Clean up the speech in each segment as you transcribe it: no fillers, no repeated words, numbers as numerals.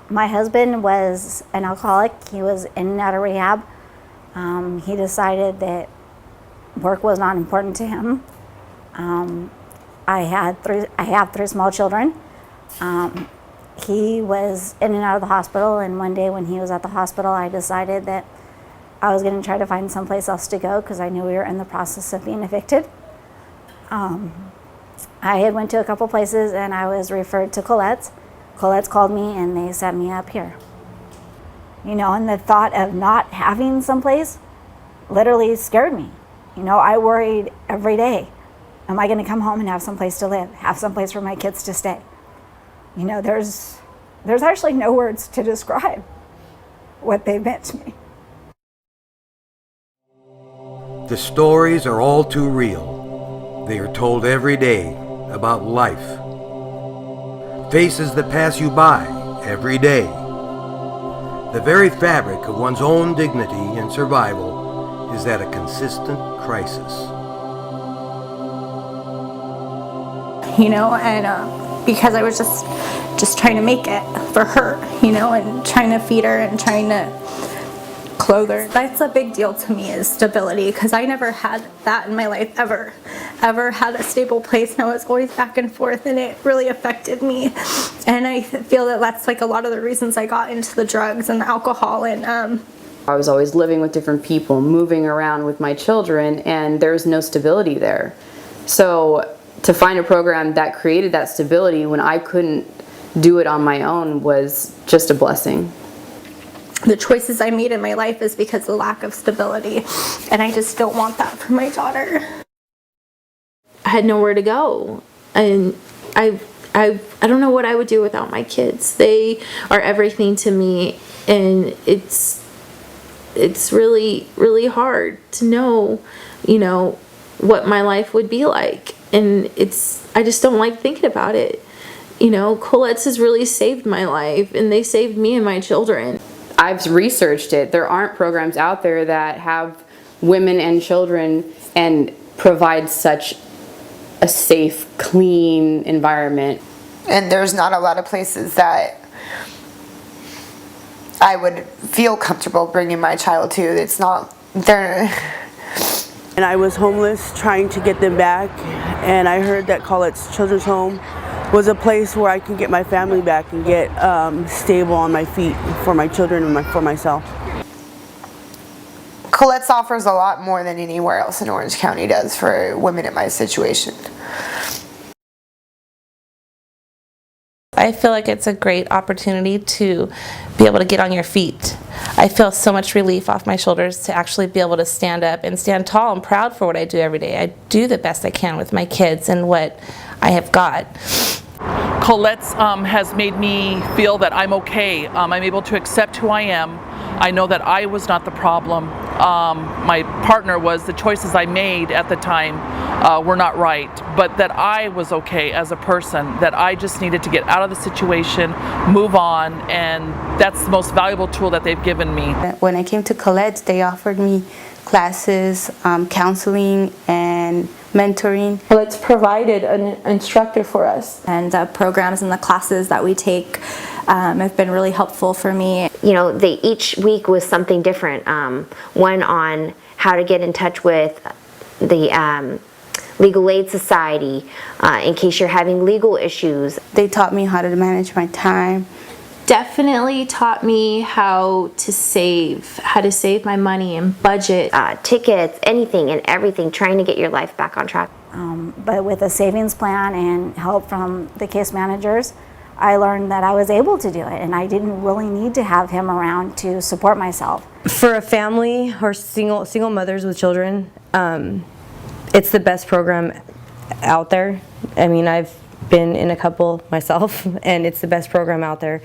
My husband was an alcoholic. He was in and out of rehab. He decided that work was not important to him. I have three small children. He was in and out of the hospital, and one day when he was at the hospital, I decided that I was going to try to find someplace else to go because I knew we were in the process of being evicted. I had went to a couple places, and I was referred to Colette. Colette's called me, and they set me up here. You know, and the thought of not having someplace literally scared me. You know, I worried every day, am I going to come home and have someplace to live, have someplace for my kids to stay? You know, there's actually no words to describe what they meant to me. The stories are all too real. They are told every day about life. Faces that pass you by every day. The very fabric of one's own dignity and survival is at a consistent crisis. You know, and because I was just trying to make it for her, you know, and trying to feed her and trying to clothe her. That's a big deal to me, is stability, because I never had that in my life ever had a stable place, and I was always back and forth, and it really affected me. And I feel that that's like a lot of the reasons I got into the drugs and the alcohol. And I was always living with different people, moving around with my children, and there was no stability there. So to find a program that created that stability when I couldn't do it on my own was just a blessing. The choices I made in my life is because of the lack of stability, and I just don't want that for my daughter. I had nowhere to go, and I don't know what I would do without my kids. They are everything to me, and it's really, really hard to know, you know, what my life would be like, and I just don't like thinking about it. You know, Colette's has really saved my life, and they saved me and my children. I've researched it. There aren't programs out there that have women and children and provide such a safe, clean environment. And there's not a lot of places that I would feel comfortable bringing my child to. It's not there. And I was homeless, trying to get them back, and I heard that Colette's Children's Home was a place where I could get my family back and get stable on my feet for my children and for myself. Colette's offers a lot more than anywhere else in Orange County does for women in my situation. I feel like it's a great opportunity to be able to get on your feet. I feel so much relief off my shoulders to actually be able to stand up and stand tall and proud for what I do every day. I do the best I can with my kids and what I have got. Colette's has made me feel that I'm okay. I'm able to accept who I am. I know that I was not the problem. My partner was. The choices I made at the time were not right, but that I was okay as a person, that I just needed to get out of the situation, move on, and that's the most valuable tool that they've given me. When I came to Colette, they offered me classes, counseling, and mentoring. Colette's provided an instructor for us. And the programs and the classes that we take have been really helpful for me. You know, each week was something different. One on how to get in touch with the Legal Aid Society in case you're having legal issues. They taught me how to manage my time. Definitely taught me how to save my money and budget. Tickets, anything and everything, trying to get your life back on track. But with a savings plan and help from the case managers, I learned that I was able to do it, and I didn't really need to have him around to support myself. For a family or single mothers with children, it's the best program out there. I mean, I've been in a couple myself, and it's the best program out there.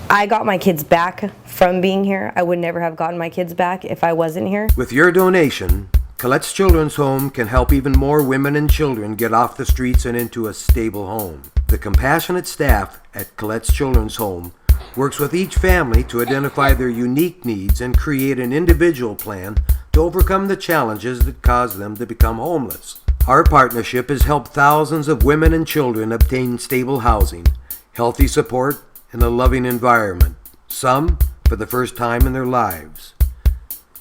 I got my kids back from being here. I would never have gotten my kids back if I wasn't here. With your donation, Colette's Children's Home can help even more women and children get off the streets and into a stable home. The compassionate staff at Colette's Children's Home works with each family to identify their unique needs and create an individual plan to overcome the challenges that cause them to become homeless. Our partnership has helped thousands of women and children obtain stable housing healthy support, and a loving environment, some for the first time in their lives.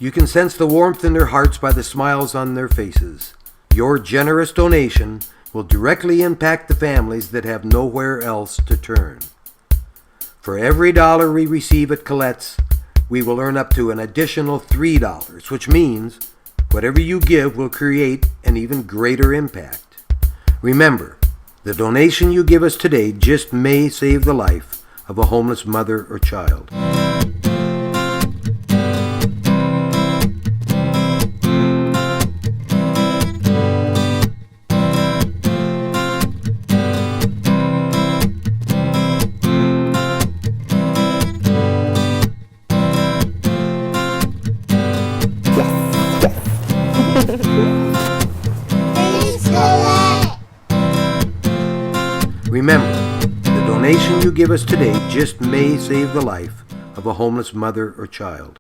You can sense the warmth in their hearts by the smiles on their faces. Your generous donation will directly impact the families that have nowhere else to turn. For every dollar we receive at Colette's, we will earn up to an additional $3, which means whatever you give will create an even greater impact. Remember, the donation you give us today just may save the life of a homeless mother or child. Remember, the donation you give us today just may save the life of a homeless mother or child.